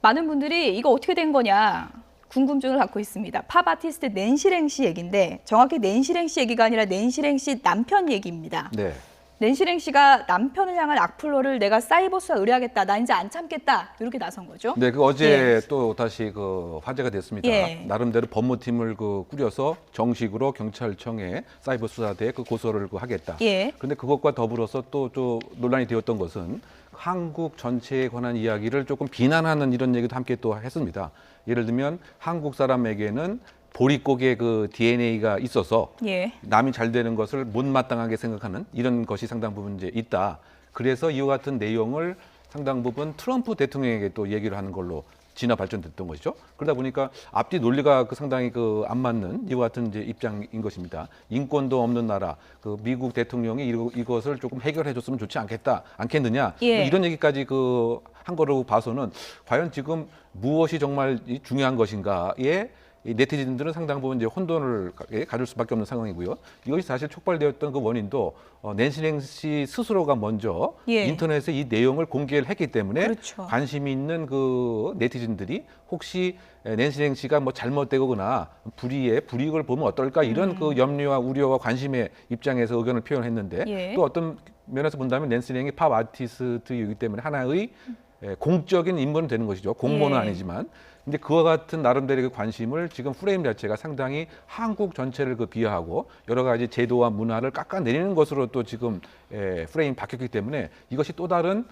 많은 분들이 이거 어떻게 된 거냐 궁금증을 갖고 있습니다. 팝 아티스트 낸시랭 씨 얘기인데 정확히 낸시랭 씨 얘기가 아니라 낸시랭 씨 남편 얘기입니다. 네. 낸시랭 씨가 남편을 향한 악플러를 내가 사이버수사 의뢰하겠다. 나 이제 안 참겠다. 이렇게 나선 거죠. 네, 그 어제 또 다시 그 화제가 됐습니다. 나름대로 법무팀을 그 꾸려서 정식으로 경찰청에 사이버 수사대에 그 고소를 그 하겠다. 그런데 그것과 더불어서 또 논란이 되었던 것은 한국 전체에 관한 이야기를 조금 비난하는 이런 얘기도 함께 또 했습니다. 예를 들면 한국 사람에게는 보릿고개 그 DNA가 있어서 남이 잘 되는 것을 못마땅하게 생각하는 이런 것이 상당 부분 이제 있다. 그래서 이와 같은 내용을 상당 부분 트럼프 대통령에게 또 얘기를 하는 걸로 진화 발전됐던 것이죠. 그러다 보니까 앞뒤 논리가 그 상당히 그 안 맞는 이와 같은 이제 입장인 것입니다. 인권도 없는 나라, 그 미국 대통령이 이것을 조금 해결해줬으면 좋지 않겠느냐 뭐 이런 얘기까지 그 한 거로 봐서는 과연 지금 무엇이 정말 중요한 것인가에 이 네티즌들은 상당 부분 이제 혼돈을 가질 수밖에 없는 상황이고요. 이것이 사실 촉발되었던 그 원인도 낸시랭 씨 스스로가 먼저 인터넷에 이 내용을 공개를 했기 때문에 관심이 있는 그 네티즌들이 혹시 낸시랭 씨가 뭐 잘못되거나 불이익을 보면 어떨까 이런 그 염려와 우려와 관심의 입장에서 의견을 표현했는데 또 어떤 면에서 본다면 낸시랭이 팝 아티스트이기 때문에 하나의 공적인 인물은 되는 것이죠. 공무원은 아니지만. 근데 그와 같은 나름대로의 관심을 지금 프레임 자체가 상당히 한국 전체를 그 비하하고 여러 가지 제도와 문화를 깎아내리는 것으로 또 지금 프레임이 바뀌었기 때문에 이것이 또 다른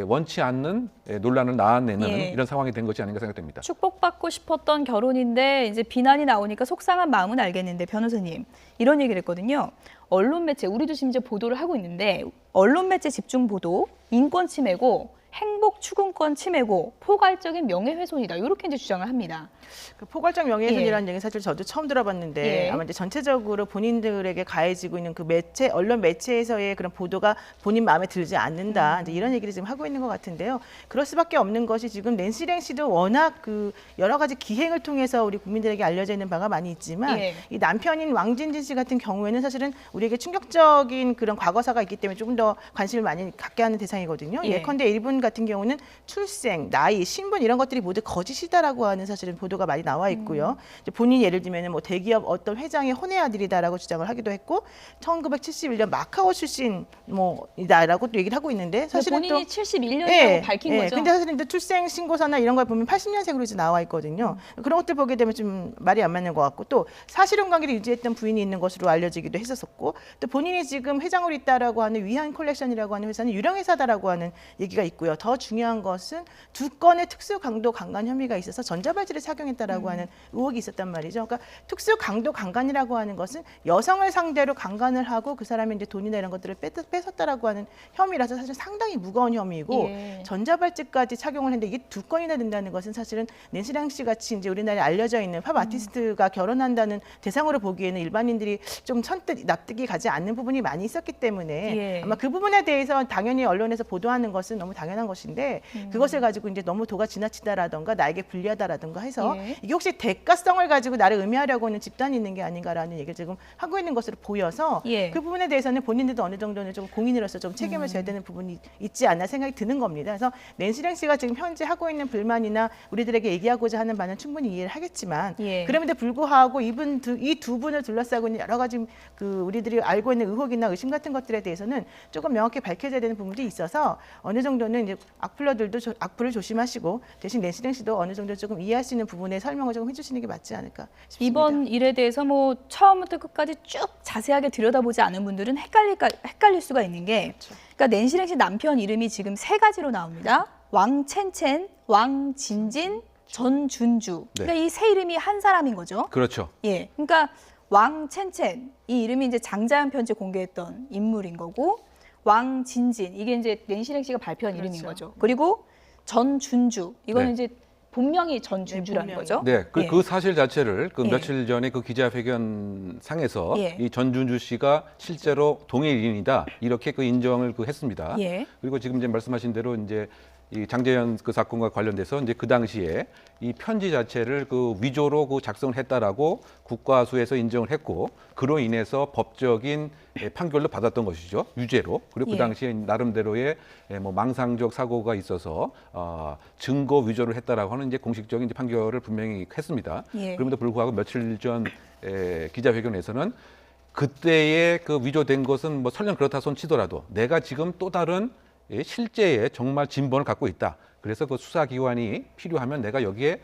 원치 않는 논란을 낳아내는 이런 상황이 된 것이 아닌가 생각됩니다. 축복받고 싶었던 결혼인데 이제 비난이 나오니까 속상한 마음은 알겠는데 변호사님 이런 얘기를 했거든요. 언론 매체, 우리도 심지어 보도를 하고 있는데 언론 매체 집중 보도, 인권 침해고 행복 추구권 침해고 포괄적인 명예훼손이다. 이렇게 이제 주장을 합니다. 그 포괄적 명예훼손이라는 얘기는 사실 저도 처음 들어봤는데 아마 이제 전체적으로 본인들에게 가해지고 있는 그 매체, 언론 매체에서의 그런 보도가 본인 마음에 들지 않는다. 이제 이런 얘기를 지금 하고 있는 것 같은데요. 그럴 수밖에 없는 것이 지금 낸시랭 씨도 워낙 그 여러 가지 기행을 통해서 우리 국민들에게 알려져 있는 바가 많이 있지만 이 남편인 왕진진 씨 같은 경우에는 사실은 우리에게 충격적인 그런 과거사가 있기 때문에 조금 더 관심을 많이 갖게 하는 대상이거든요. 예컨대 이분 같은 경우는 출생, 나이, 신분 이런 것들이 모두 거짓이다라고 하는 사실은 보도가 많이 나와 있고요. 이제 본인이 예를 들면 뭐 대기업 어떤 회장의 혼외 아들이다라고 주장을 하기도 했고 1971년 마카오 출신 뭐이다라고 또 얘기를 하고 있는데 사실은 본인이 71년이라고 밝힌 거죠. 근데 사실은 출생 신고서나 이런 걸 보면 80년생으로 이제 나와 있거든요. 그런 것들 보게 되면 좀 말이 안 맞는 것 같고 또 사실혼 관계를 유지했던 부인이 있는 것으로 알려지기도 했었고 또 본인이 지금 회장으로 있다라고 하는 위안 콜렉션이라고 하는 회사는 유령 회사다라고 하는 얘기가 있고요. 더 중요한 것은 2건의 특수 강도 강간 혐의가 있어서 전자발찌를 착용했다라고 하는 의혹이 있었단 말이죠. 그러니까 특수 강도 강간이라고 하는 것은 여성을 상대로 강간을 하고 그 사람의 이제 돈이나 이런 것들을 뺏었다라고 하는 혐의라서 사실 상당히 무거운 혐의고 전자발찌까지 착용을 했는데 이게 2건이나 된다는 것은 사실은 낸시랭 씨 같이 이제 우리나라에 알려져 있는 팝 아티스트가 결혼한다는 대상으로 보기에는 일반인들이 좀 선뜻 납득이 가지 않는 부분이 많이 있었기 때문에 아마 그 부분에 대해서 당연히 언론에서 보도하는 것은 너무 당연한 것인데 그것을 가지고 이제 너무 도가 지나치다라던가 나에게 불리하다라던가 해서 이게 혹시 대가성을 가지고 나를 의미하려고 하는 집단이 있는 게 아닌가라는 얘기를 지금 하고 있는 것으로 보여서 그 부분에 대해서는 본인들도 어느 정도는 좀 공인으로서 좀 책임을 져야 되는 부분이 있지 않나 생각이 드는 겁니다. 그래서 낸시랭 씨가 지금 현재 하고 있는 불만이나 우리들에게 얘기하고자 하는 바는 충분히 이해를 하겠지만 그럼에도 불구하고 이 두 분을 둘러싸고 있는 여러 가지 그 우리들이 알고 있는 의혹이나 의심 같은 것들에 대해서는 조금 명확히 밝혀져야 되는 부분들이 있어서 어느 정도는 이제 악플러들도 악플을 조심하시고 대신 낸시랭 씨도 어느 정도 조금 이해할 수 있는 부분에 설명을 조금 해주시는 게 맞지 않을까 싶습니다. 이번 일에 대해서 뭐 처음부터 끝까지 쭉 자세하게 들여다보지 않은 분들은 헷갈릴 수가 있는 게 그러니까 낸시랭 씨 남편 이름이 지금 3가지로 나옵니다. 왕첸첸, 왕진진, 전준주. 그러니까 이 세 이름이 한 사람인 거죠. 그렇죠. 그러니까 왕첸첸 이 이름이 이제 장자연 편지 공개했던 인물인 거고 왕진진 이게 이제 낸시랭 씨가 발표한 이름인 거죠. 그리고 전준주 이거는 이제 본명이 전준주라는 거죠. 그 사실 자체를 그 며칠 전에 그 기자회견 상에서 이 전준주 씨가 실제로 동일인이다 이렇게 그 인정을 그 했습니다. 그리고 지금 이제 말씀하신 대로 이제 이 장제현 그 사건과 관련돼서 이제 그 당시에 이 편지 자체를 그 위조로 그 작성을 했다라고 국과수에서 인정을 했고 그로 인해서 법적인 판결도 받았던 것이죠. 유죄로. 그리고 그 당시에 나름대로의 뭐 망상적 사고가 있어서 증거 위조를 했다라고 하는 이제 공식적인 이제 판결을 분명히 했습니다. 그럼에도 불구하고 며칠 전 기자회견에서는 그때의 그 위조된 것은 뭐 설령 그렇다 손 치더라도 내가 지금 또 다른 실제의 정말 진본을 갖고 있다. 그래서 그 수사기관이 필요하면 내가 여기에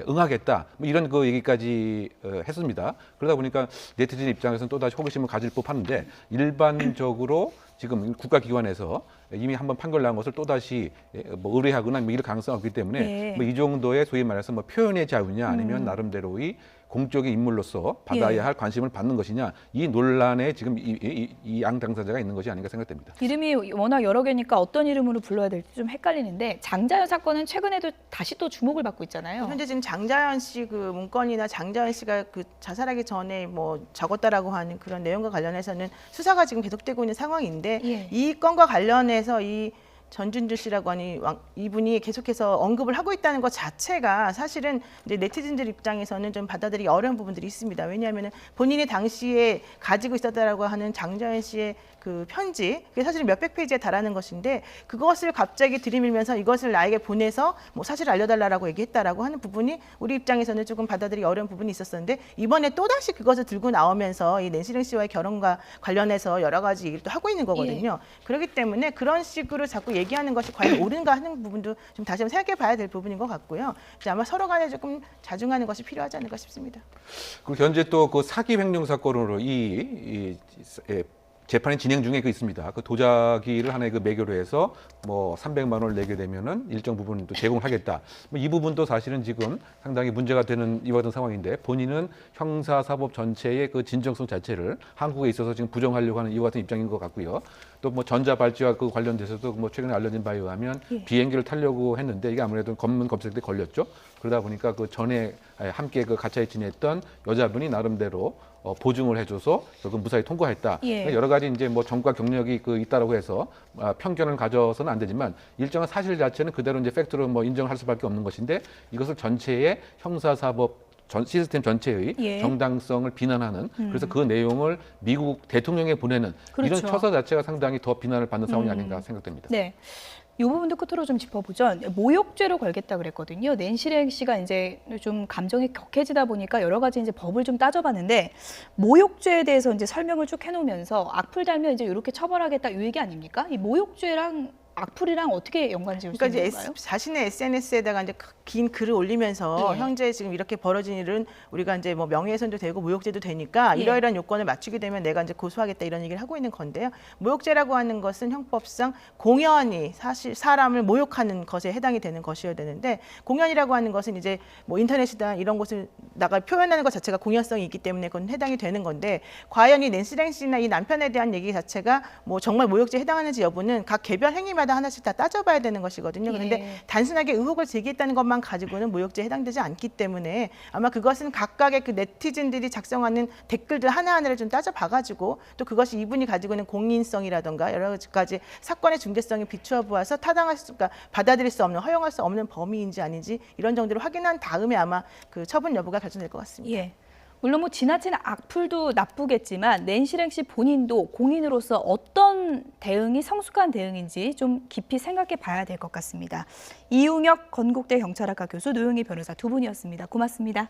응하겠다. 뭐 이런 그 얘기까지 했습니다. 그러다 보니까 네티즌 입장에서는 또다시 호기심을 가질 법한데 일반적으로 지금 국가기관에서 이미 한번 판결 난 것을 또다시 뭐 의뢰하거나 뭐 이럴 가능성이 없기 때문에 뭐 이 정도의 소위 말해서 뭐 표현의 자유냐 아니면 나름대로의 공적인 인물로서 받아야 할 관심을 받는 것이냐 이 논란에 지금 이 양 당사자가 있는 것이 아닌가 생각됩니다. 이름이 워낙 여러 개니까 어떤 이름으로 불러야 될지 좀 헷갈리는데 장자연 사건은 최근에도 다시 또 주목을 받고 있잖아요. 현재 지금 장자연 씨 그 문건이나 장자연 씨가 그 자살하기 전에 뭐 적었다라고 하는 그런 내용과 관련해서는 수사가 지금 계속되고 있는 상황인데 이 건과 관련해서 이 전준주 씨라고 하니 이분이 계속해서 언급을 하고 있다는 것 자체가 사실은 이제 네티즌들 입장에서는 좀 받아들이기 어려운 부분들이 있습니다. 왜냐하면 본인이 당시에 가지고 있었다라고 하는 장자연 씨의 그 편지, 그게 사실 몇백 페이지에 달하는 것인데 그것을 갑자기 들이밀면서 이것을 나에게 보내서 뭐 사실을 알려달라고 얘기했다라고 하는 부분이 우리 입장에서는 조금 받아들이기 어려운 부분이 있었었는데 이번에 또다시 그것을 들고 나오면서 이 낸시랭 씨와의 결혼과 관련해서 여러 가지 얘기를 또 하고 있는 거거든요. 그렇기 때문에 그런 식으로 자꾸 얘기하는 것이 과연 옳은가 하는 부분도 좀 다시 한번 생각해 봐야 될 부분인 것 같고요. 이제 아마 서로 간에 조금 자중하는 것이 필요하지 않을까 싶습니다. 그리고 현재 또 그 사기 횡령 사건으로 재판이 진행 중에 있습니다. 그 도자기를 하나의 그 매개로 해서 뭐 300만 원을 내게 되면은 일정 부분 또 제공하겠다. 뭐 이 부분도 사실은 지금 상당히 문제가 되는 이와 같은 상황인데 본인은 형사사법 전체의 그 진정성 자체를 한국에 있어서 지금 부정하려고 하는 이와 같은 입장인 것 같고요. 또 뭐 전자발찌와 그 관련돼서도 뭐 최근에 알려진 바에 의하면 비행기를 타려고 했는데 이게 아무래도 검문 검색 때 걸렸죠. 그러다 보니까 그 전에 함께 그 가차에 지냈던 여자분이 나름대로 보증을 해줘서 결국 무사히 통과했다. 그러니까 여러 가지 이제 뭐 정과 경력이 그 있다라고 해서 편견을 가져서는 안 되지만 일정한 사실 자체는 그대로 이제 팩트로 뭐 인정할 수밖에 없는 것인데 이것을 전체의 형사사법 시스템 전체의 정당성을 비난하는 그래서 그 내용을 미국 대통령에 보내는 이런 처사 자체가 상당히 더 비난을 받는 상황이 아닌가 생각됩니다. 네. 이 부분도 끝으로 좀 짚어보죠. 모욕죄로 걸겠다 그랬거든요. 낸시랭 씨가 이제 좀 감정이 격해지다 보니까 여러 가지 이제 법을 좀 따져봤는데 모욕죄에 대해서 이제 설명을 쭉 해놓으면서 악플 달면 이제 이렇게 처벌하겠다 이 얘기 아닙니까? 이 모욕죄랑 악플이랑 어떻게 연관 지을 수 있는 건가요? 자신의 SNS에다가 이제 긴 글을 올리면서 현재 지금 이렇게 벌어진 일은 우리가 이제 뭐 명예훼손도 되고 모욕죄도 되니까 이러이러한 요건을 맞추게 되면 내가 이제 고소하겠다 이런 얘기를 하고 있는 건데요. 모욕죄라고 하는 것은 형법상 공연히 사실 사람을 모욕하는 것에 해당이 되는 것이어야 되는데 공연이라고 하는 것은 이제 뭐 인터넷이다 이런 곳을 나가 표현하는 것 자체가 공연성이 있기 때문에 그건 해당이 되는 건데 과연 이 낸시랭 씨나 이 남편에 대한 얘기 자체가 뭐 정말 모욕죄에 해당하는지 여부는 각 개별 행위마다 하나씩 다 따져봐야 되는 것이거든요. 그런데 단순하게 의혹을 제기했다는 것만 가지고는 모욕죄에 해당되지 않기 때문에 아마 그것은 각각의 그 네티즌들이 작성하는 댓글들 하나하나를 좀 따져봐가지고 또 그것이 이분이 가지고 있는 공인성이라든가 여러 가지 사건의 중대성을 비추어 보아서 타당할 수, 그러니까 받아들일 수 없는, 허용할 수 없는 범위인지 아닌지 이런 정도를 확인한 다음에 아마 그 처분 여부가 결정될 것 같습니다. 물론 뭐 지나친 악플도 나쁘겠지만 낸시랭 씨 본인도 공인으로서 어떤 대응이 성숙한 대응인지 좀 깊이 생각해 봐야 될 것 같습니다. 이웅혁 건국대 경찰학과 교수, 노영희 변호사 두 분이었습니다. 고맙습니다.